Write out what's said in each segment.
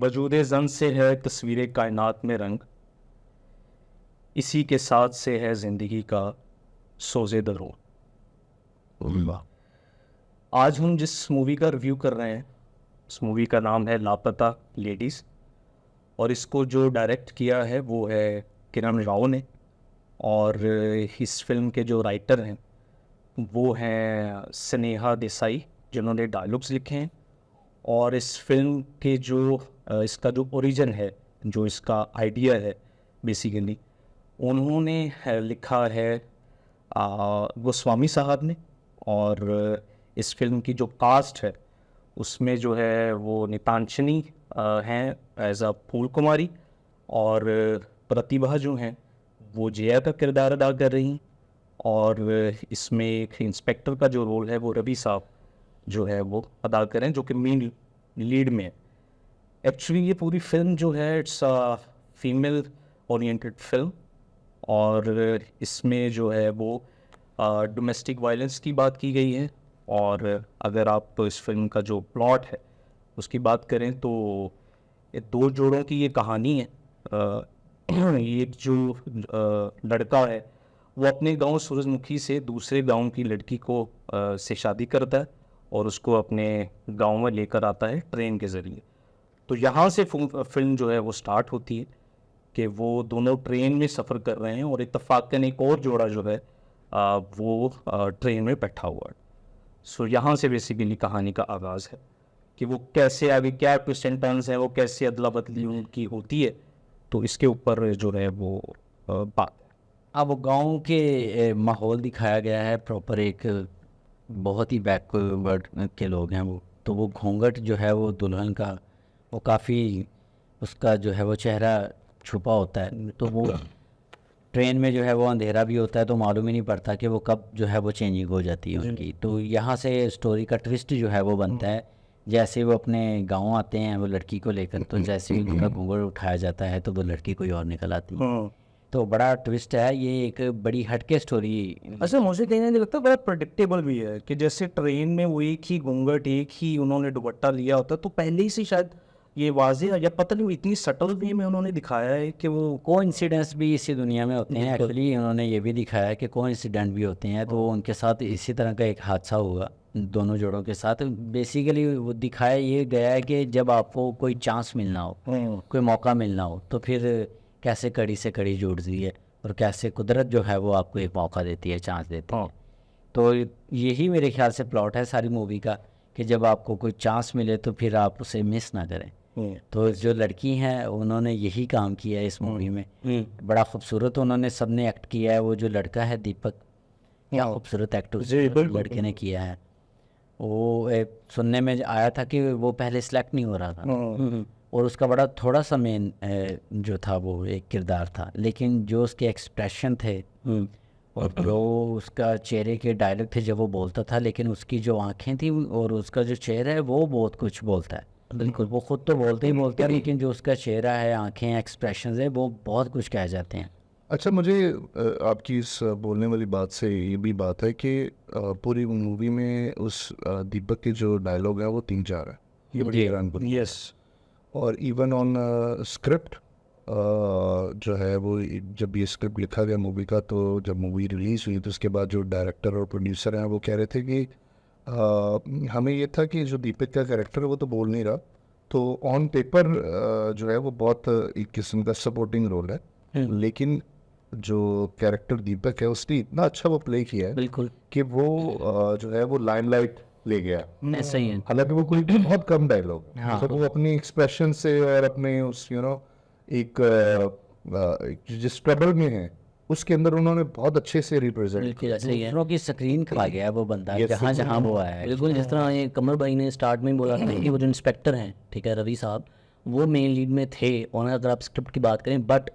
वजूदे ज़न से है तस्वीर कायनात में रंग, इसी के साथ से है ज़िंदगी का सोज़े दरूं। आज हम जिस मूवी का रिव्यू कर रहे हैं उस मूवी का नाम है लापता लेडीज़, और इसको जो डायरेक्ट किया है वो है किरण राव ने, और इस फिल्म के जो राइटर हैं वो हैं स्नेहा देसाई, जिन्होंने डायलॉग्स लिखे हैं। और इस फिल्म के जो इसका जो ओरिजिन है, जो इसका आइडिया है बेसिकली उन्होंने लिखा है गोस्वामी साहब ने। और इस फिल्म की जो कास्ट है उसमें जो है वो नितांशनी हैं एज अ फूल कुमारी, और प्रतिभा जो हैं वो जया का किरदार अदा कर रही हैं। और इसमें एक इंस्पेक्टर का जो रोल है वो रवि साहब जो है वो अदा करें, जो कि मेन लीड में है। एक्चुअली ये पूरी फिल्म जो है it's a female oriented film, और इसमें जो है वो डोमेस्टिक वायलेंस की बात की गई है। और अगर आप इस फिल्म का जो प्लॉट है उसकी बात करें तो ये दो जोड़ों की ये कहानी है। ये जो लड़का है वो अपने गांव सूरजमुखी से दूसरे गांव की लड़की को से शादी करता है और उसको अपने गांव में लेकर आता है ट्रेन के ज़रिए। तो यहाँ से फिल्म जो है वो स्टार्ट होती है कि वो दोनों ट्रेन में सफ़र कर रहे हैं और इत्तफाकन एक और जोड़ा जो है वो ट्रेन में बैठा हुआ है। सो यहाँ से बेसिकली कहानी का आगाज़ है कि वो कैसे आगे, क्या ट्विस्ट एंड टर्न्स है, वो कैसे अदला बदली उनकी होती है। तो इसके ऊपर जो है वो बात है। अब वो गांव के माहौल दिखाया गया है प्रॉपर। एक बहुत ही बैकवर्ड के लोग हैं वो, तो वो घूंघट जो है वो दुल्हन का वो काफ़ी उसका जो है वो चेहरा छुपा होता है। तो वो ट्रेन में जो है वो अंधेरा भी होता है तो मालूम ही नहीं पड़ता कि वो कब जो है वो चेंजिंग हो जाती है उनकी। तो यहाँ से स्टोरी का ट्विस्ट जो है वो बनता है। जैसे वो अपने गांव आते हैं वो लड़की को लेकर, तो जैसे ही उनका घूंघट उठाया जाता है तो वो लड़की कोई और निकल आती है। तो बड़ा ट्विस्ट है, ये एक बड़ी हटके स्टोरी। अच्छा, मुझे कहीं नहीं लगता बड़ा प्रेडिक्टेबल भी है कि जैसे ट्रेन में वो एक ही घूंघट, एक ही उन्होंने दुपट्टा लिया होता है, तो पहले ही से शायद ये वाज़ेह है, या पता नहीं इतनी सटल वे में उन्होंने दिखाया है कि वो कोइंसिडेंस भी इसी दुनिया में होते हैं। एक्चुअली उन्होंने ये भी दिखाया है कि कोइंसिडेंट भी होते हैं। तो उनके साथ इसी तरह का एक हादसा हुआ दोनों जोड़ों के साथ। बेसिकली वो दिखाया ये गया है कि जब आपको कोई चांस मिलना हो, कोई मौका मिलना हो, तो फिर कैसे कड़ी से कड़ी जुड़ती है और कैसे कुदरत जो है वो आपको एक मौका देती है, चांस देती है। तो यही मेरे ख्याल से प्लॉट है सारी मूवी का, कि जब आपको कोई चांस मिले तो फिर आप उसे मिस ना करें। तो जो लड़की हैं उन्होंने यही काम किया है इस मूवी में। बड़ा खूबसूरत उन्होंने सबने एक्ट किया है। वो जो लड़का है दीपक, क्या खूबसूरत एक्ट उस लड़के ने किया है। वो सुनने में आया था कि वो पहले सिलेक्ट नहीं हो रहा था और उसका बड़ा थोड़ा सा मेन जो था वो एक किरदार था, लेकिन जो उसके एक्सप्रेशन थे और जो उसका चेहरे के डायलॉग थे जब वो बोलता था, लेकिन उसकी जो आंखें थी और उसका जो चेहरा है वो बहुत कुछ बोलता है। बिल्कुल, वो खुद तो बोलते ही बोलते हैं, लेकिन जो उसका चेहरा है, आंखें, एक्सप्रेशंस है, वो बहुत कुछ कह जाते हैं। अच्छा, मुझे आपकी इस बोलने वाली बात से ये भी बात है कि पूरी मूवी में उस दीपक के जो डायलॉग है वो 3-4 है। ये बड़ी हैरानकुन। यस। और इवन ऑन स्क्रिप्ट जो है वो जब ये स्क्रिप्ट लिखा गया मूवी का, तो जब मूवी रिलीज़ हुई तो उसके बाद जो डायरेक्टर और प्रोड्यूसर हैं वो कह रहे थे कि हमें ये था कि जो दीपक का कैरेक्टर है वो तो बोल नहीं रहा, तो ऑन पेपर जो है वो बहुत एक किस्म का सपोर्टिंग रोल है, लेकिन जो कैरेक्टर दीपक है उसने इतना अच्छा वो प्ले किया है बिल्कुल कि वो जो है वो लाइमलाइट ले गया। ऐसा ही है। हालांकि वो कोई बहुत कम डायलॉग, हाँ। तो वो अपनी एक्सप्रेशन से और अपने उस एक जिस ट्रबल में है उसके अंदर उन्होंने बहुत अच्छे से रिप्रेजेंट बिल्कुल ऐसा ही है। दूसरों की स्क्रीन खा गया है वो बंदा Yes, जहाँ जहाँ वो आया है। बिल्कुल, जिस तरह ये कमर भाई ने स्टार्ट में ही बोला था कि वो जो इंस्पेक्टर हैं, ठीक है, रवि साहब, वो मेन लीड में थे। और अगर आप स्क्रिप्ट की बात करें, बट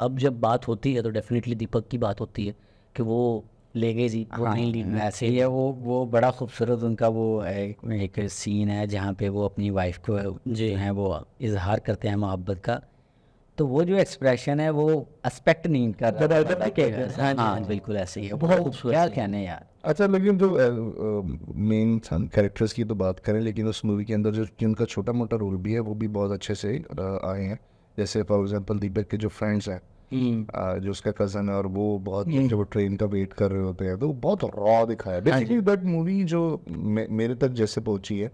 अब जब बात होती है तो डेफिनेटली दीपक की बात होती है कि वो ले गए जी वो मेन लीड में। ऐसे ही है। वो बड़ा खूबसूरत उनका वो एक सीन है जहाँ पे वो अपनी वाइफ को जो है वो इजहार करते हैं मोहब्बत का। तो वो जो एक्सप्रेशन है वो एस्पेक्ट नहीं कर रहा कि हाँ बिल्कुल ऐसे ही है, बहुत खूबसूरत, क्या कहने यार। अच्छा, लेकिन जो मेन कैरेक्टर्स की तो बात करें, लेकिन उस मूवी के अंदर जो जिनका छोटा मोटा रोल भी है वो भी बहुत अच्छे से आए हैं। जैसे फॉर एग्जांपल दीपक के जो फ्रेंड्स हैं, जो उसका कज़न है, और वो बहुत जब वो ट्रेन का वेट कर रहे होते हैं तो बहुत रॉ दिखाया है बेसिकली। दैट मूवी जो मेरे तक जैसे पहुंची है,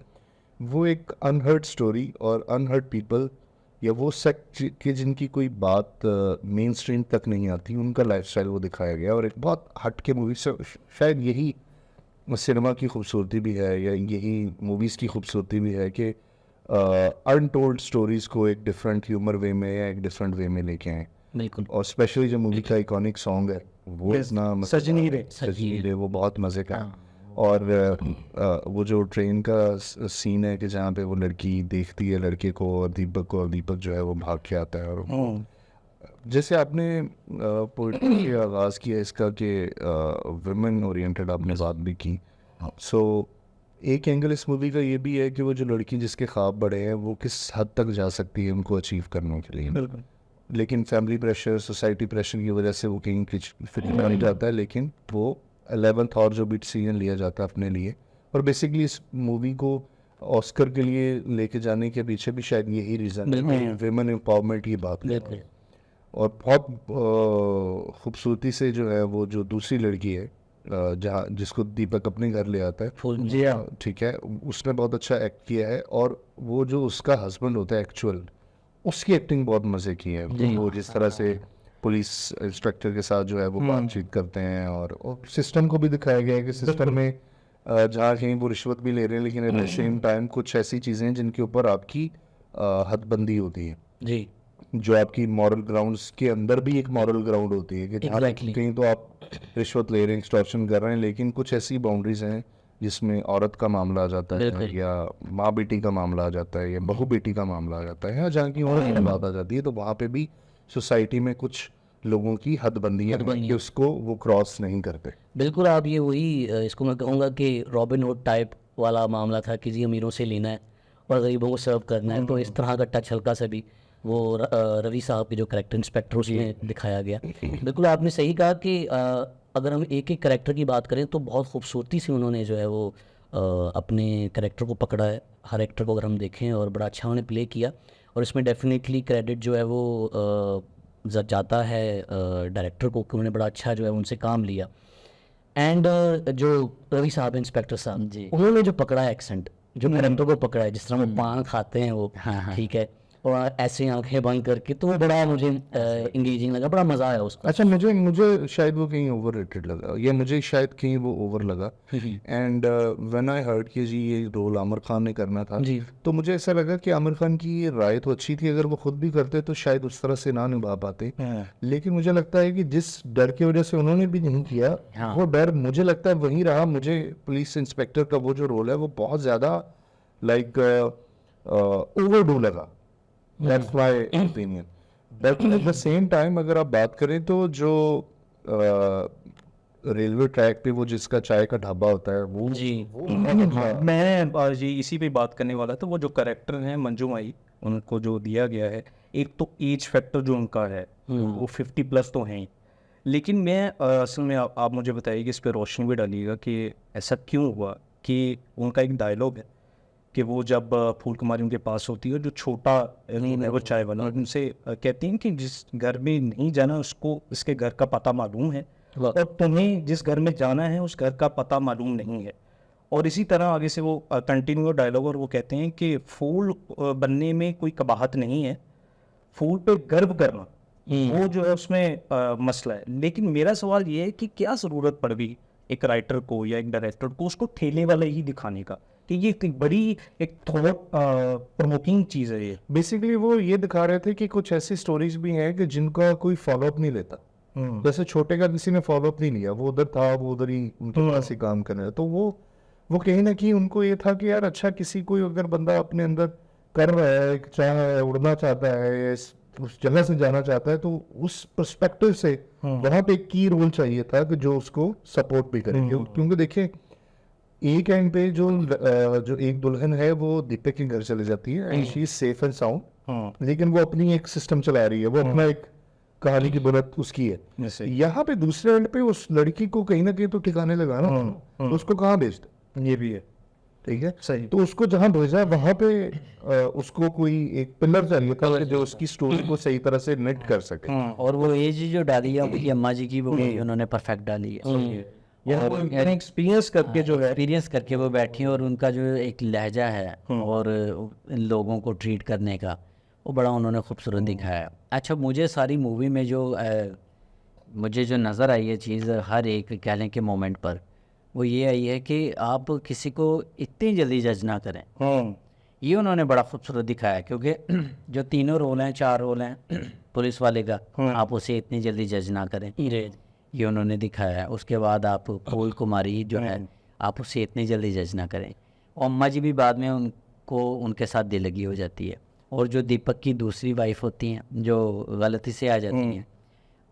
वो एक अनहर्ड स्टोरी और अनहर्ड पीपल या वो सेक्ट के जिनकी कोई बात मेन स्ट्रीम तक नहीं आती, उनका लाइफस्टाइल वो दिखाया गया। और एक बहुत हट के मूवी से शायद यही सिनेमा की खूबसूरती भी है, या यही मूवीज़ की खूबसूरती भी है कि अनटोल्ड स्टोरीज़ को एक डिफरेंट ह्यूमर वे में या एक डिफरेंट वे में लेके आए। बिल्कुल। और स्पेशली जो मूवी का इकॉनिक सॉन्ग है वो इतना सजनी रे। सजनी रे वो बहुत मज़े का है। और वो जो ट्रेन का सीन है कि जहाँ पे वो लड़की देखती है लड़के को और दीपक जो है वो भाग के आता है। और जैसे आपने पोइट्री के आगाज़ किया इसका कि वुमेन ओरिएंटेड आपने बात भी की, सो एक एंगल इस मूवी का ये भी है कि वो जो लड़की जिसके ख्वाब बड़े हैं वो किस हद तक जा सकती है उनको अचीव करने के लिए। बिल्कुल। लेकिन फैमिली प्रेशर, सोसाइटी प्रेशर की वजह से वो कहीं फिट नहीं जाता है, लेकिन वो 11th और जो भी डिसीजन लिया जाता है अपने लिए। और बेसिकली इस मूवी को ऑस्कर के लिए लेके जाने के पीछे भी शायद यही रीज़न है, विमेन एम्पावरमेंट की बात है। और बहुत खूबसूरती से जो है वो जो दूसरी लड़की है जहाँ जिसको दीपक अपने घर ले आता है, जी हाँ। ठीक है, उसने बहुत अच्छा एक्ट किया है। और वो जो उसका हस्बैंड होता है एक्चुअल, उसकी एक्टिंग बहुत मज़े की है। वो जिस तरह से पुलिस इंस्पेक्टर के साथ जो है वो बातचीत करते हैं, और सिस्टम को भी दिखाया गया है कि सिस्टम में जहाँ कहीं वो रिश्वत भी ले रहे हैं, लेकिन एट द सेम टाइम कुछ ऐसी चीज़ें हैं जिनके ऊपर आपकी हदबंदी होती है, जी। जो आपकी मॉरल ग्राउंड्स के अंदर भी एक मॉरल ग्राउंड होती है कि जहाँ Exactly. कहीं तो आप रिश्वत ले रहे हैं, एक्सटॉर्शन कर रहे हैं, लेकिन कुछ ऐसी बाउंड्रीज हैं जिसमें औरत का मामला आ जाता है, बिल्कुल। या माँ बेटी का मामला आ जाता है, या बहू बेटी का मामला आ जाता है, या जहाँ की औरत की बात आ जाती है, तो वहाँ पे भी सोसाइटी में कुछ लोगों की हदबंदियाँ हैं कि उसको वो क्रॉस नहीं करते। बिल्कुल। आप ये वही इसको मैं कहूँगा कि रॉबिन हुड टाइप वाला मामला था कि जी अमीरों से लेना है और गरीबों को सर्व करना है, तो इस तरह का टच हल्का सा भी वो रवि साहब के जो करेक्टर इंस्पेक्टर उसमें दिखाया गया। बिल्कुल आपने सही कहा कि अगर हम एक एक करेक्टर की बात करें तो बहुत खूबसूरती से उन्होंने जो है वो अपने करेक्टर को पकड़ा है। हर एक्टर को अगर हम देखें और बड़ा अच्छा उन्होंने प्ले किया, और इसमें डेफिनेटली क्रेडिट जो है वो जाता है डायरेक्टर को कि उन्होंने बड़ा अच्छा जो है उनसे काम लिया। एंड जो रवि साहब इंस्पेक्टर साहब जी, उन्होंने जो पकड़ा है एक्सेंट, जो करेक्टर को पकड़ा है, जिस तरह वो पान खाते हैं वो, ठीक है, और ऐसे आंखें बंद करके, तो वो बड़ा मुझे इंगेजिंग लगा, बड़ा मज़ा आया उसको। अच्छा, मुझे शायद वो कहीं ओवर रेटेड लगा, या मुझे शायद कहीं वो ओवर लगा। एंड व्हेन आई हर्ड कि जी ये रोल आमिर खान ने करना था, जी। तो मुझे ऐसा लगा कि आमिर खान की ये राय तो अच्छी थी, अगर वो खुद भी करते तो शायद उस तरह से ना निभा पाते। लेकिन मुझे लगता है कि जिस डर की वजह से उन्होंने भी नहीं किया, वो डर मुझे लगता है वहीं रहा। मुझे पुलिस इंस्पेक्टर का वो जो रोल है वो बहुत ज़्यादा लाइक ओवरडू लगा। That's my opinion. But at the same time अगर आप बात करें तो जो रेलवे ट्रैक पे वो जिसका चाय का ढाबा होता है वो जी। मैं जी इसी पे बात करने वाला था। वो जो करेक्टर हैं मंजू माई, उनको जो दिया गया है, एक तो एज फैक्टर जो उनका है वो 50+ तो हैं ही, लेकिन मैं असल में आप मुझे बताइए कि इस पर रोशनी भी डालिएगा कि ऐसा क्यों हुआ। कि उनका एक डायलॉग है कि वो जब फूल कुमारी उनके पास होती है, जो छोटा है वो चाय वाला, उनसे कहती हैं कि जिस घर में नहीं जाना उसको उसके घर का पता मालूम है, और तुम्हें जिस घर में जाना है उस घर का पता मालूम नहीं है। और इसी तरह आगे से वो कंटिन्यू डायलॉग, और वो कहते हैं कि फूल बनने में कोई कबाहत नहीं है, फूल पे गर्व करना वो जो है उसमें मसला है। लेकिन मेरा सवाल ये है कि क्या ज़रूरत पड़ गई एक राइटर को या एक डायरेक्टर को उसको ठेले वाला ही दिखाने का, कि ये एक बड़ी एक थॉट प्रमोकिंग चीज़ है ये। बेसिकली वो ये दिखा रहे थे कि कुछ ऐसी स्टोरीज भी हैं कि जिनका कोई फॉलोअप नहीं लेता। जैसे छोटे का किसी ने फॉलोअप नहीं लिया, वो उधर था, वो उधर ही उनके पास ही काम कर रहा है, तो वो कहीं ना कहीं उनको ये था कि यार अच्छा, किसी कोई अगर बंदा अपने अंदर कर रहा है, चाहे उड़ना चाहता है, उस जगह से जाना चाहता है, तो उस पर्सपेक्टिव से वहाँ पे एक की रोल चाहिए था कि जो उसको सपोर्ट भी करे। क्योंकि देखिए एक एंड पे जो एक दुल्हन है वो दीपक के घर चले जाती है and she is safe and sound, लेकिन वो अपनी एक सिस्टम चला रही है, वो अपना एक कहानी की बुनियाद उसकी है। जैसे यहाँ पे दूसरे एंड पे उस लड़की को कहीं ना कहीं तो ठिकाने लगा ना, तो उसको कहाँ भेजते, ये भी है ठीक है। सही। तो उसको जहाँ भेजा वहाँ पे उसको कोई एक पिलर चाहिए था कि जो उसकी स्टोरी को सही तरह से नेट कर सके। और वो एज जो डाली है उनकी अम्मा जी की, वो भी उन्होंने परफेक्ट डाली है। यहाँ वो एक्सपीरियंस करके जो है एक्सपीरियंस करके वो बैठी हैं, और उनका जो एक लहजा है और इन लोगों को ट्रीट करने का, वो बड़ा उन्होंने खूबसूरत दिखाया है। अच्छा, मुझे सारी मूवी में जो मुझे जो नज़र आई है चीज़ हर एक कह लें कि मोमेंट पर, वो ये आई है कि आप किसी को इतनी जल्दी जज ना करें। ये उन्होंने बड़ा खूबसूरत दिखाया है, क्योंकि जो तीनों रोल हैं, 4 रोल हैं पुलिस वाले का, आप उसे इतनी जल्दी जज ना करें, ये उन्होंने दिखाया है। उसके बाद आप फूल कुमारी जो है, आप उसे इतनी जल्दी जज ना करें। और अम्मा जी भी बाद में उनको उनके साथ दिल लगी हो जाती है। और जो दीपक की दूसरी वाइफ होती हैं जो गलती से आ जाती हैं,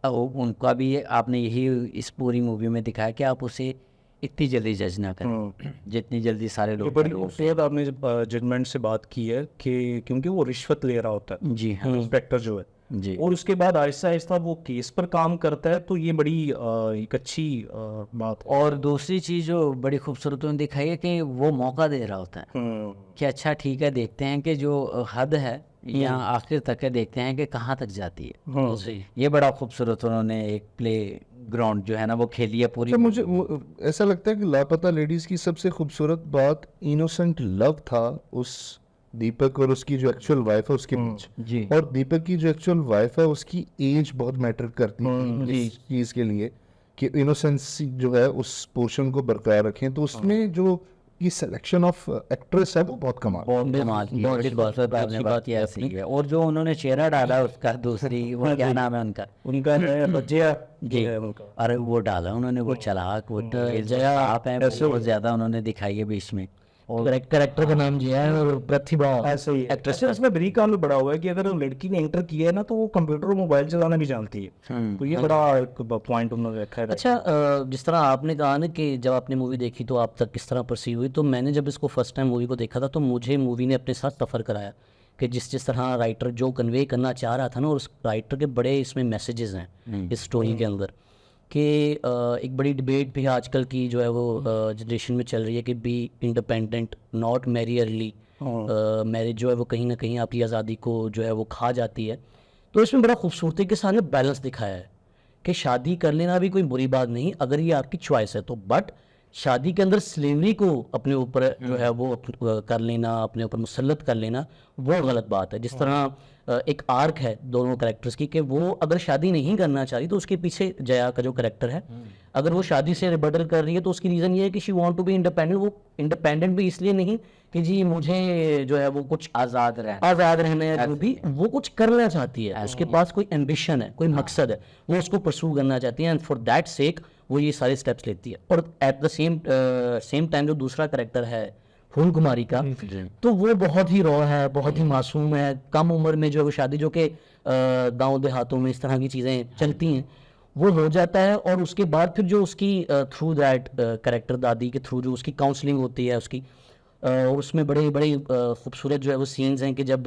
उनका भी आपने यही इस पूरी मूवी में दिखाया कि आप उसे इतनी जल्दी जज ना करें जितनी जल्दी सारे लोग बड़ी खूबसूरत आपने जजमेंट से बात की है कि क्योंकि वो रिश्वत ले रहा होता है जी हाँ इंस्पेक्टर जो है, जी। और उसके बाद आहिस्ता आहिस्ता वो केस पर काम करता है, तो ये बड़ी एक अच्छी बात है। और दूसरी चीज़ जो बड़ी खूबसूरत उन्होंने दिखाई है कि वो मौका दे रहा होता है कि अच्छा ठीक है, देखते हैं कि जो हद है यहाँ आखिर तक है, देखते हैं कि कहाँ तक जाती है। ये बड़ा खूबसूरत उन्होंने एक प्ले ग्राउंड जो है ना वो खेली है पूरी। तो मुझे ऐसा लगता है कि लापता लेडीज की सबसे खूबसूरत बात इनोसेंट लव था उस दीपक और उसकी जो एक्चुअल वाइफ है उसके बीच। जी। और दीपक की जो एक्चुअल वाइफ है उसकी एज बहुत मैटर करती है इस चीज के लिए कि इनोसेंस जो है उस पोर्शन को बरकरार रखें। तो उसमें जो ये सिलेक्शन ऑफ एक्ट्रेस है वो बहुत कमाल आपने बात ये ऐसी है। और जो उन्होंने चेहरा डाला उसका दूसरी, वो क्या नाम है उनका, उनका बच्चिया जी, अरे वो डाला उन्होंने, वो चलाक, वो जया आप हैं, बहुत ज्यादा उन्होंने दिखाई है बीच में। और करेक्टर का नाम जया है और प्रतिभा ऐसे ही एक्ट्रेस उसमें बरी काम में बड़ा हुआ है कि अगर लड़की ने एंटर किया है ना तो वो कंप्यूटर और मोबाइल चलाना भी जानती है, तो ये बड़ा एक पॉइंट उन्होंने रखा है। अच्छा, जिस तरह आपने कहा ना कि जब आपने मूवी देखी तो आप तक किस तरह परसीव हुई, तो मैंने जब इसको फर्स्ट टाइम मूवी को देखा था तो मुझे मूवी ने अपने साथ सफ़र कराया कि जिस तरह राइटर जो कन्वे करना चाह रहा था ना, और उस राइटर के बड़े इसमें मैसेजेस हैं इस स्टोरी के अंदर कि एक बड़ी डिबेट भी आजकल की जो है वो जनरेशन में चल रही है कि be independent, not marry early. Marriage जो है वो कहीं ना कहीं आपकी आज़ादी को जो है वो खा जाती है। तो इसमें बड़ा खूबसूरती के साथ बैलेंस दिखाया है कि शादी कर लेना भी कोई बुरी बात नहीं अगर ये आपकी चॉइस है तो, बट शादी के अंदर स्लेवरी को अपने ऊपर जो है वो कर लेना, अपने ऊपर मुसल्लत कर लेना, वो गलत बात है। जिस तरह एक आर्क है दोनों कैरेक्टर्स की कि वो अगर शादी नहीं करना चाह रही तो उसके पीछे जया का जो कैरेक्टर है, अगर वो शादी से रिबटल कर रही है तो उसकी रीज़न ये है कि she want to be independent. वो इंडिपेंडेंट भी इसलिए नहीं कि जी मुझे जो है वो कुछ आज़ाद रहना है, जो भी वो कुछ करना चाहती है, उसके पास कोई एम्बिशन है, कोई मकसद है, वो उसको परसू करना चाहती है, एंड फॉर दैट सेक वो ये सारे स्टेप्स लेती है। और एट द सेम टाइम जो दूसरा कैरेक्टर है फूल कुमारी का, तो वो बहुत ही रॉ है, बहुत ही मासूम है, कम उम्र में जो है वो शादी, जो कि गांव देहातों में इस तरह की चीज़ें चलती हैं, वो हो जाता है। और उसके बाद फिर जो उसकी थ्रू दैट कैरेक्टर दादी के थ्रू जो उसकी काउंसलिंग होती है उसकी, और उसमें बड़े बड़े खूबसूरत जो है वो सीन्स हैं कि जब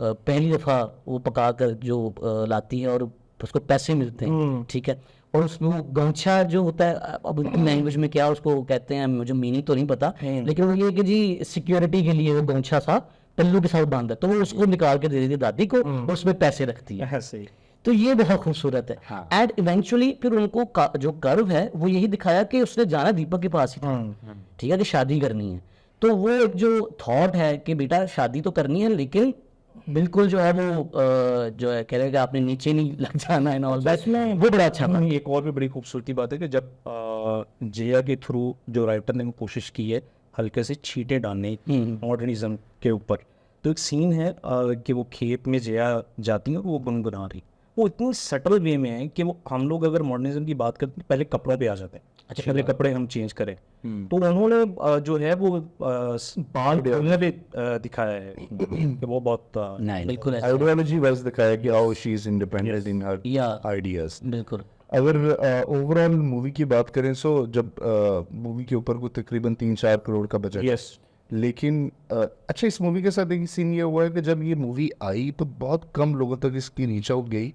पहली दफ़ा वो पका कर जो लाती है और उसको पैसे मिलते हैं, ठीक है, और उसमें वो गौछा जो होता है, अब उनकी लैंग्वेज में क्या उसको कहते हैं मुझे मीनिंग तो नहीं पता, लेकिन वो ये कि जी सिक्योरिटी के लिए वो गौछा सा पल्लू के साथ बांधा, तो वो उसको निकाल के दे देती है दादी को और उसमें पैसे रखती है। ऐसे तो ये बहुत खूबसूरत है। एंड इवेंचुअली फिर उनको जो कर्व है वो यही दिखाया कि उसने जाना दीपक के पास ही था, ठीक है, कि शादी करनी है। तो वो एक जो थॉट है कि बेटा शादी तो करनी है लेकिन बिल्कुल जो है वो जो है कह रहे कि आपने नीचे नहीं लग जाना है, ऑल दैट में वो बड़ा अच्छा था। एक और भी बड़ी खूबसूरती बात है कि जब जया के थ्रू जो राइटर ने कोशिश की है हल्के से छींटे डालने मॉडर्निज्म के ऊपर, तो एक सीन है कि वो खेत में जया जाती है और वो गुनगुना रही, वो इतनी सटल वे में है कि वो हम लोग अगर मॉडर्निज्म की बात करते हैं पहले कपड़ों पे आ जाते हैं, अच्छा पहले कपड़े हम चेंज करें, तो उन्होंने जो है वो बाल खोलने पे दिखाया है कि वो बहुत बिल्कुल आइडियोलॉजी वैसे दिखाया कि how she is independent in her या आइडियाज। बिल्कुल। अगर ओवरऑल मूवी की बात करें सो जब मूवी के ऊपर को तकरीबन 3-4 करोड़ का बजट, यस लेकिन अच्छा इस मूवी के साथ एक सीन ये हुआ है कि जब ये मूवी आई तो बहुत कम लोगों तक इसकी रीच आउट गई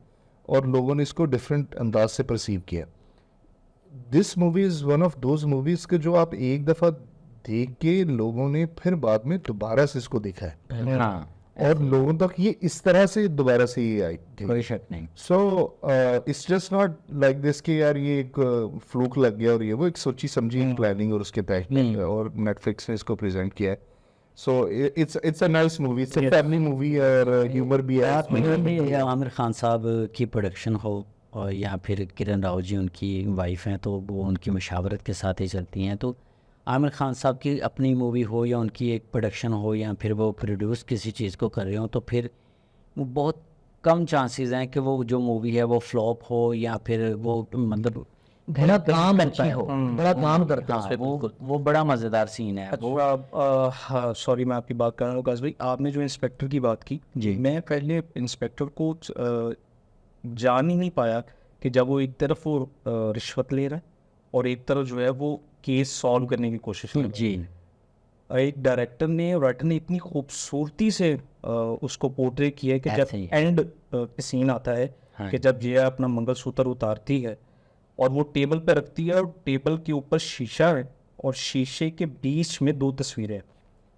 और लोगों ने इसको डिफरेंट अंदाज से परसीव किया। This movie is one of those movies के जो आप एक दफ़ा देख के लोगों ने फिर बाद में दोबारा से इसको देखा है हाँ, और लोगों तक ये इस तरह से दोबारा से ये आई थी। कोई शक नहीं। So it's just not like this कि यार ये एक फ्लूक लग गया और ये वो एक सोची समझी प्लानिंग और उसके तहत और नेटफ्लिक्स ने इसको प्रेजेंट किया है। So it's a nice movie, it's a family movie और ह्यूमर भी है इसमें। या आमिर खान साहब की प्रोडक्शन हो और या फिर किरण राव जी उनकी वाइफ हैं तो वो उनकी मशावरत के साथ ही चलती हैं। तो आमिर खान साहब की अपनी मूवी हो या उनकी एक प्रोडक्शन हो या फिर वो प्रोड्यूस किसी चीज़ को कर रहे हो तो फिर वो बहुत कम चांसेस हैं कि वो जो मूवी है वो फ्लॉप हो या फिर वो मतलब बड़ा काम करता है, बड़ा काम करता है उस हाँ, पे बिल्कुल। वो बड़ा मज़ेदार सीन है वो। हाँ सॉरी मैं आपकी बात कर रहा हूँ काश भाई, आपने जो इंस्पेक्टर की बात की जी। मैं पहले इंस्पेक्टर को जान ही नहीं पाया कि जब वो एक तरफ वो रिश्वत ले रहा है और एक तरफ जो है वो केस सॉल्व करने की कोशिश कर रहा है। जी एक डायरेक्टर ने राइटर ने इतनी खूबसूरती से उसको पोर्ट्रे किया है कि जब ऐसे ही। एंड सीन आता है हाँ। कि जब जिया अपना मंगलसूत्र उतारती है और वो टेबल पे रखती है और टेबल के ऊपर शीशा है और शीशे के बीच में 2 तस्वीरें हैं,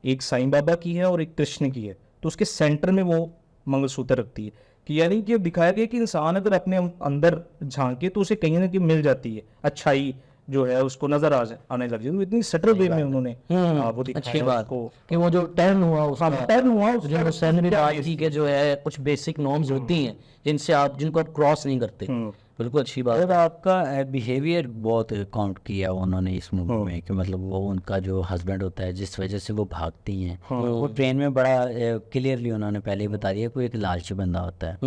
एक साईं बाबा की है और एक कृष्ण की है, तो उसके सेंटर में वो मंगलसूत्र रखती है कि यानी कि दिखाया गया कि इंसान अगर अपने अंदर झांके तो उसे कहीं ना कहीं मिल जाती है अच्छाई जो है उसको नजर आने लग जाती है। तो इतनी सटल वे में उन्होंने वो दिखाया अच्छी बात उसको। कि वो जो टर्न हुआ उसका टर्न हुआ जो हुसैन ने कहा थी कि जो है कुछ बेसिक नॉर्म्स होती हैं जिनको आप क्रॉस नहीं करते। बिल्कुल अच्छी बात और आपका बिहेवियर बहुत काउंट किया उन्होंने इस मूवी में कि मतलब वो उनका जो हस्बैंड होता है जिस वजह से वो भागती हैं वो ट्रेन में बड़ा क्लियरली उन्होंने पहले ही बता दिया कोई एक लालची बंदा होता है।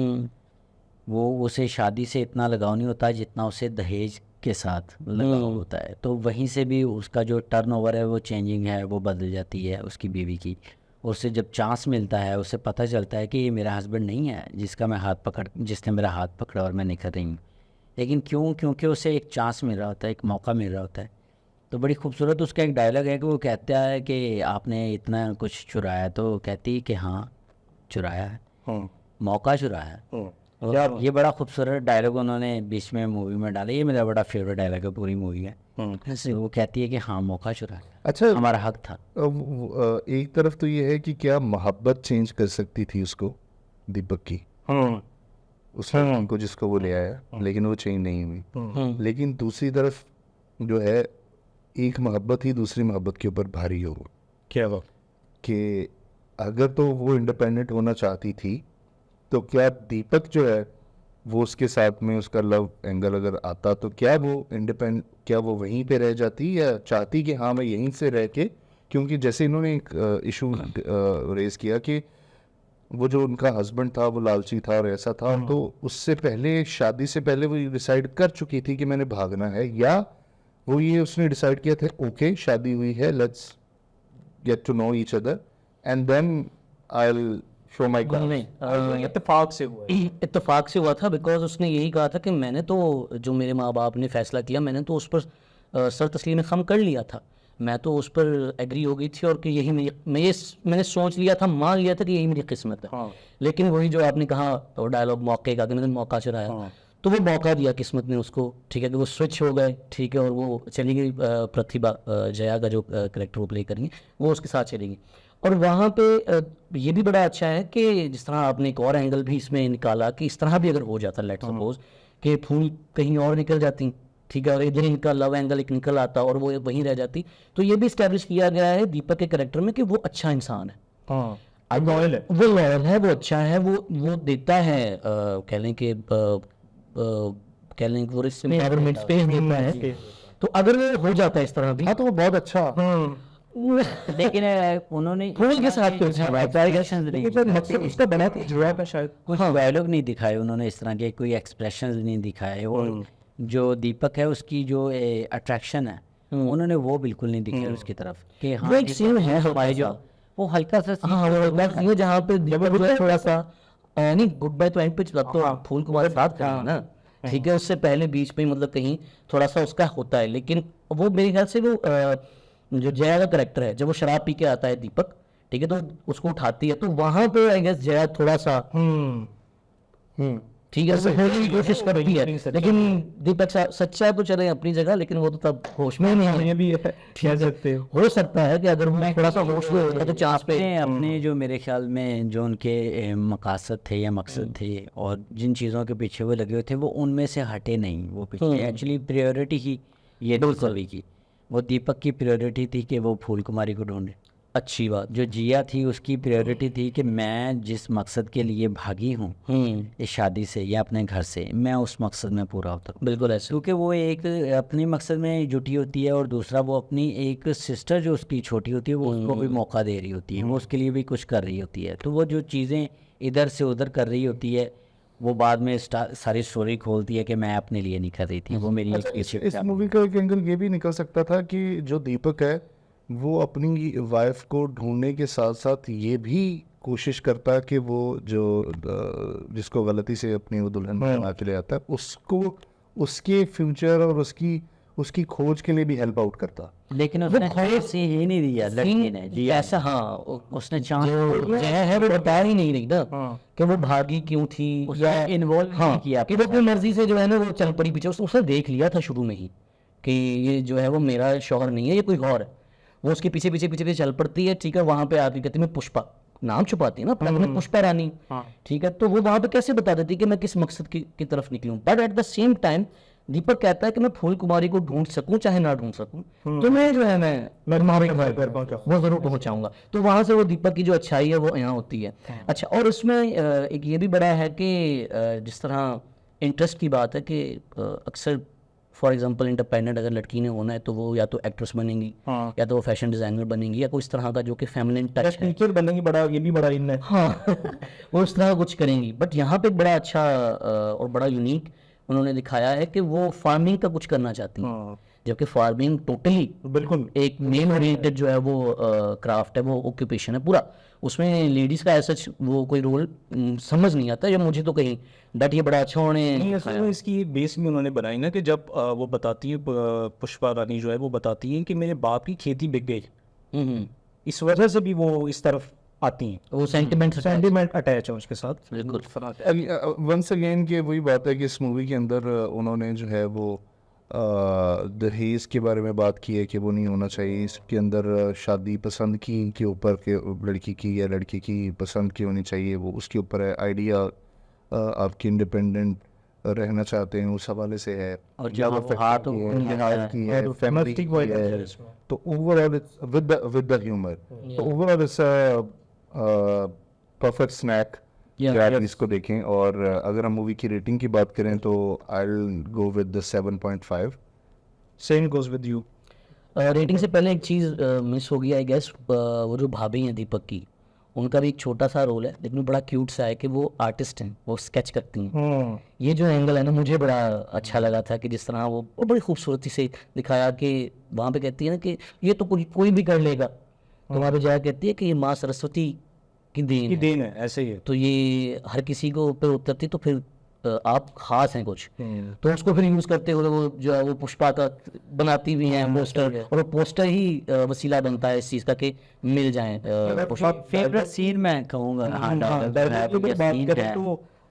वो उसे शादी से इतना लगाव नहीं होता जितना उसे दहेज के साथ लगाव होता है। तो वहीं से भी उसका जो टर्नओवर है वो चेंजिंग है वो बदल जाती है उसकी बीवी की। उससे जब चांस मिलता है उसे पता चलता है कि ये मेरा हस्बैंड नहीं है जिसने मेरा हाथ पकड़ा और मैं निकल रही हूँ, लेकिन क्योंकि उसे एक चांस मिल रहा होता है, एक मौका मिल रहा होता है। तो बड़ी खूबसूरत उसका एक डायलॉग है कि वो कहता है कि आपने इतना कुछ चुराया, तो कहती है कि हाँ चुराया है, मौका चुराया है। और ये बड़ा खूबसूरत डायलॉग उन्होंने बीच में मूवी में डाला, ये मेरा बड़ा फेवरेट डायलॉग है पूरी मूवी में। वो कहती है कि हाँ मौका चुराया, अच्छा हमारा हक था। एक तरफ तो ये है कि क्या मोहब्बत चेंज कर सकती थी उसको, दीपक की, उस लड़की को जिसको वो ले आया, लेकिन वो चेंज नहीं हुई। लेकिन दूसरी तरफ जो है एक मोहब्बत ही दूसरी मोहब्बत के ऊपर भारी हो क्या वो कि अगर तो वो इंडिपेंडेंट होना चाहती थी तो क्या दीपक जो है वो उसके साथ में उसका लव एंगल अगर आता तो क्या वो वहीं पे रह जाती या चाहती कि हाँ मैं यहीं से रह के, क्योंकि जैसे इन्होंने एक इशू रेज किया कि वो जो उनका हस्बैंड था वो लालची था और ऐसा था, तो उससे पहले शादी से पहले वो डिसाइड कर चुकी थी कि मैंने भागना है, या वो ये उसने डिसाइड किया था ओके शादी हुई है let's get to know each other and then I will show my नहीं, इत्तेफाक से हुआ है। इत्तेफाक से हुआ था बिकॉज उसने यही कहा था कि मैंने तो जो मेरे माँ बाप ने फैसला किया मैंने तो उस पर सर तस्लीम खम कर लिया था, मैं तो उस पर एग्री हो गई थी और कि यही मैंने सोच लिया था, मान लिया था कि यही मेरी किस्मत है। लेकिन वही जो आपने कहा तो डायलॉग मौके का कि मैंने मौका चुराया, तो वो मौका दिया किस्मत ने उसको, ठीक है, कि वो स्विच हो गए, ठीक है, और वो चली गई प्रतिभा जया का जो करेक्टर वो प्ले करेंगी वो उसके साथ चलेगी। और वहाँ पे ये भी बड़ा अच्छा है कि जिस तरह आपने एक और एंगल भी इसमें निकाला कि इस तरह भी अगर हो जाता लेट्स सपोज कि फूल कहीं और निकल जाती, ठीक है, और इधर इनका लव एंगल एक निकल आता और वो वहीं रह जाती, तो ये भी इस्टेब्लिश किया गया है दीपक के करेक्टर में कि वो अच्छा इंसान है, वो लॉयल है, वो अच्छा है, वो देता है कह लें कि वो गवर्नमेंट स्पेस देता है। तो अगर हो जाता है इस तरह भी हाँ तो वो बहुत अच्छा लेकिन उन्होंने फूल के साथ तो इसका बना था जो है शायद कुछ डायलॉग नहीं दिखाए उन्होंने इस तरह के, कोई एक्सप्रेशन नहीं दिखाए, और जो दीपक है उसकी जो अट्रैक्शन है उन्होंने वो बिल्कुल नहीं दिखाई उसकी तरफ कि हाँ वो एक सीन है हमारे जो वो हल्का सा हाँ वो जहाँ पे दीपक जो है थोड़ा सा नहीं गुड बाय तो एंड पे चला तो फूल कुमार साथ करना ना ठीक है, उससे पहले बीच में मतलब कहीं थोड़ा सा उसका होता है, लेकिन वो मेरे ख्याल से वो जो जया का करेक्टर है, जब वो शराब पी के आता है दीपक, ठीक है, तो उसको उठाती है, तो वहां पे आई गेस जया थोड़ा सा ठीक है वो होने की कोशिश करती है, लेकिन दीपक सच्चा है तो चले अपनी जगह, लेकिन वो तो तब होश में नहीं है। भी कह सकते हो। हो सकता है कि अगर वो थोड़ा सा होश में होता तो चांस पे अपने जो मेरे ख्याल में जो उनके मकासद थे या मकसद थे और जिन चीज़ों के पीछे वो लगे हुए थे वो उनमें से हटे नहीं। वो पीछे एक्चुअली प्रायोरिटी ही ये थी सभी की। वो दीपक की प्रायोरिटी थी कि वो फूल कुमारी को ढूंढे। अच्छी बात। जो जिया थी उसकी प्रायोरिटी थी कि मैं जिस मकसद के लिए भागी हूँ इस शादी से या अपने घर से, मैं उस मकसद में पूरा उतरूँ। बिल्कुल ऐसे। क्योंकि वो एक अपने मकसद में जुटी होती है और दूसरा वो अपनी एक सिस्टर जो उसकी छोटी होती है वो उसको भी मौका दे रही होती है, वो उसके लिए भी कुछ कर रही होती है। तो वो जो चीज़ें इधर से उधर कर रही होती है वो बाद में सारी स्टोरी खोलती है कि मैं अपने लिए नहीं कर रही थी, वो मेरी एक पीछे। इस मूवी का एक एंगल ये भी निकल सकता था कि जो दीपक है वो अपनी वाइफ को ढूंढने के साथ साथ ये भी कोशिश करता है कि वो जो जिसको गलती से अपनी वो दुल्हन बना के ले आता है उसको उसके फ्यूचर और उसकी खोज के लिए भी हेल्प आउट करता। लेकिन उसने खैर से ये नहीं दिया लड़की ने जी ऐसा, हाँ उसने चांस जो जया है वो बता ही नहीं रही ना कि वो भागी क्यों थी या इन्वॉल्व हाँ किया। कि वो अपनी मर्जी से जो है ना वो चल पड़ी पीछे। उसने देख लिया था शुरू में ही कि ये जो है वो मेरा शौहर नहीं है, ये कोई और है। वो उसके पीछे पीछे पीछे पीछे चल पड़ती है, ठीक है, वहां पे आके कहती मैं पुष्पा नाम छुपाती है ना अपना, मैं पुष्पा रानी, ठीक है, तो वो वहां पे कैसे बता देती कि मैं किस मकसद की तरफ निकली हूँ। But at the same time Deepak कहता है कि मैं फूल कुमारी को ढूंढ सकूं चाहे ना ढूंढ सकूं, तो मैं जो है मैं तुम्हारे घर वो जरूर पहुंचाऊंगा। तो वहां से वो दीपक की जो अच्छाई है वो यहाँ होती है। अच्छा, और उसमें एक ये भी बड़ा है कि जिस तरह इंटरेस्ट की बात है कि अक्सर फॉर एग्जांपल इंडिपेंडेंट अगर लड़की ने होना है तो वो या तो एक्ट्रेस बनेंगी, या तो वो फैशन डिजाइनर बनेंगी, या कोई इस तरह का जो कि फेमिनिन टच है, टीचर बनेंगी, बड़ा ये भी बड़ा इन है। हाँ वो इस तरह का कुछ करेंगी। बट यहाँ पे बड़ा अच्छा और बड़ा यूनिक उन्होंने दिखाया है कि वो फार्मिंग का कुछ करना चाहती हैं, जबकि फार्मिंग टोटली बिल्कुल एक मेल ओरिएंटेड जो है वो क्राफ्ट है, वो ऑक्यूपेशन है पूरा। उसमें लेडीज का ऐसा वो कोई रोल समझ नहीं आता, या मुझे तो कहीं बट ये बड़ा अच्छा नहीं, उन्होंने असल में इसकी बेस में उन्होंने बनाई ना कि जब वो बताती है पुष्पा रानी जो है वो बताती है कि मेरे बाप की खेती बिक गई, इस वजह से भी वो इस तरफ आती हैं, वो सेंटिमेंट अटैच है उसके साथ। बिल्कुल। वंस अगेन कि वही बात है कि इस मूवी के अंदर उन्होंने जो है वो दहेज के बारे में बात की है कि वो नहीं होना चाहिए। इसके अंदर शादी पसंद की के ऊपर के लड़की की या लड़की की पसंद की होनी चाहिए, वो उसके ऊपर है। आइडिया आपकी इंडिपेंडेंट रहना चाहते हैं उस हवाले से है, और जब वो हाथ की है, फैमिली की है, तो ओवरऑल विद द ह्यूमर, तो ओवरऑल इट्स परफेक्ट स्नैक इसको देखें। और अगर हम मूवी की रेटिंग की बात करें तो I will go with the 7.5। Same goes with you. Rating से पहले एक चीज़ मिस हो गई आई गेस, वो जो भाभी हैं दीपक की, उनका भी एक छोटा सा रोल है, लेकिन बड़ा क्यूट सा है कि वो आर्टिस्ट हैं, वो स्केच करती हैं। ये जो एंगल है ना मुझे बड़ा अच्छा लगा था कि जिस तरह वो बड़ी खूबसूरती से दिखाया कि वहाँ पे कहती है ना कि ये तो कोई भी कर लेगा, तो वहाँ पे जाया कहती है कि ये माँ सरस्वती की देन है। ऐसे ही है। तो ये हर किसी को ऊपर उतरती, तो फिर आप खास हैं कुछ, तो उसको फिर यूज करते हुए वो जो है वो पुष्पा का बनाती भी हैं पोस्टर, और वो पोस्टर ही वसीला बनता है इस चीज का कि मिल जाए पुष्पा। फेवरेट सीन मैं कहूँगा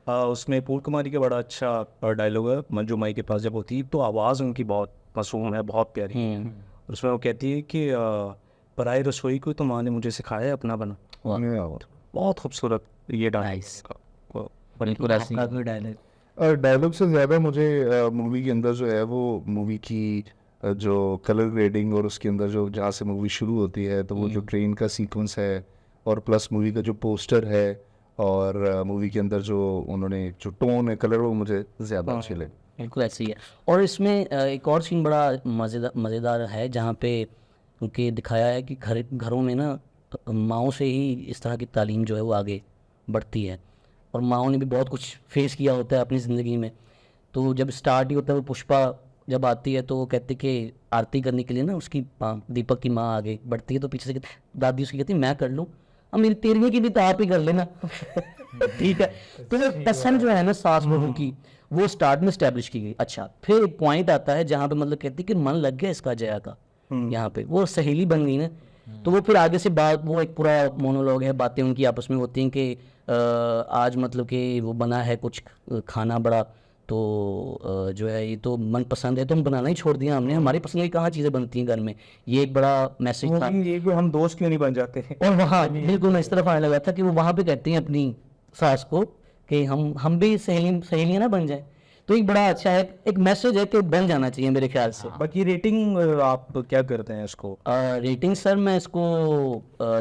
उसमें पूर्ण कुमारी का बड़ा अच्छा डायलॉग है, मंजू माई के पास जब होती है तो आवाज़ उनकी बहुत मासूम है, बहुत प्यारी। उसमें वो कहती है कि पराई रसोई को तो माँ ने मुझे सिखाया है अपना बना। बहुत खूबसूरत ये डायलॉग से ज़्यादा मुझे मूवी के अंदर जो है वो मूवी की जो कलर ग्रेडिंग और उसके अंदर जो जहाँ से मूवी शुरू होती है तो वो जो ट्रेन का सीक्वेंस है और प्लस मूवी का जो पोस्टर है और मूवी के अंदर जो उन्होंने जो टोन है कलर वो मुझे ज़्यादा अच्छे लगे। बिल्कुल ऐसे ही है। और इसमें एक और सीन बड़ा मज़ेदार है जहाँ पे उनके दिखाया है कि घरों में ना माँओं से ही इस तरह की तालीम जो है वो आगे बढ़ती है, और माँओं ने भी बहुत कुछ फेस किया होता है अपनी ज़िंदगी में। तो जब स्टार्ट ही होता है वो पुष्पा जब आती है तो वो कहते कि आरती करने के लिए ना उसकी दीपक की माँ आगे बढ़ती है, तो पीछे से दादी उसकी कहती मैं कर लूँ, अब मेरी तेरहवीं की भी तो आप ही कर लेना ठीक है। तो टसन जो है ना सास बहू की वो स्टार्ट में स्टैब्लिश की गई। अच्छा, फिर एक पॉइंट आता है जहाँ पे मतलब कहती है कि मन लग गया इसका जया का, यहाँ पे वो सहेली बन गई ना। तो वो फिर आगे से बात, वो एक पूरा मोनोलॉग है, बातें उनकी आपस में होती हैं कि आज मतलब कि वो बना है कुछ खाना बड़ा, तो जो है ये तो मन पसंद है तो हम बनाना ही छोड़ दिया हमने, हमारी पसंद की कहाँ चीज़ें बनती हैं घर में। ये एक बड़ा मैसेज था। ये कोई हम दोस्त क्यों नहीं बन जाते हैं? और वहाँ बिल्कुल मैं इस तरफ आने लगा था कि वो वहाँ पे कहती हैं अपनी सास को कि हम भी सहेलियाँ ना बन जाए। तो एक बड़ा अच्छा है, एक मैसेज है कि बन जाना चाहिए मेरे ख्याल से। बाकी रेटिंग आप क्या करते हैं इसको? रेटिंग सर मैं इसको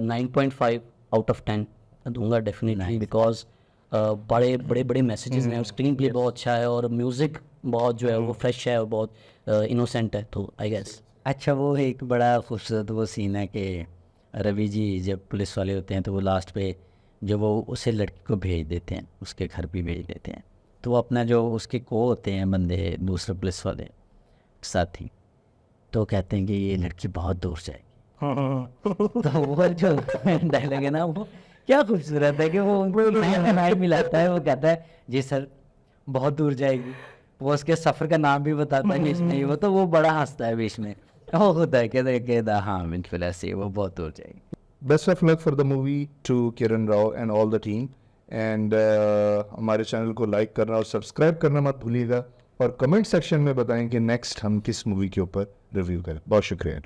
9.5 आउट ऑफ 10 दूंगा डेफिनेटली, बिकॉज बड़े बड़े बड़े मैसेजेस हैं, स्क्रीन प्ले बहुत अच्छा है और म्यूज़िक बहुत जो है वो फ्रेश है और बहुत इनोसेंट है, तो आई गेस। अच्छा, वो एक बड़ा खूबसूरत वो सीन है कि रवि जी जब पुलिस वाले होते हैं तो वो लास्ट पे जब वो उसे लड़की को भेज देते हैं, उसके घर भी भेज देते हैं, तो वो अपना जो उसके को होते हैं बंदे दूसरे पुलिस वाले साथी, तो कहते हैं कि ये लड़की बहुत दूर जाएगी। तो वो जो डायलॉग है ना, वो क्या खूबसूरत है कि वो नाइट मिलाता है, वो कहता है जी सर बहुत दूर जाएगी, वो उसके सफ़र का नाम भी बताता है बीच में, वो तो वो बड़ा हंसता है बीच में, वो होता है कहता हाँ बिल्कुल ऐसे ही, वो बहुत दूर जाएगी। Best of luck for the movie two Kiran Rao and all the team, and हमारे चैनल को लाइक करना और सब्सक्राइब करना मत भूलिएगा, और कमेंट सेक्शन में बताएं कि नेक्स्ट हम किस मूवी के ऊपर रिव्यू करें। बहुत शुक्रिया।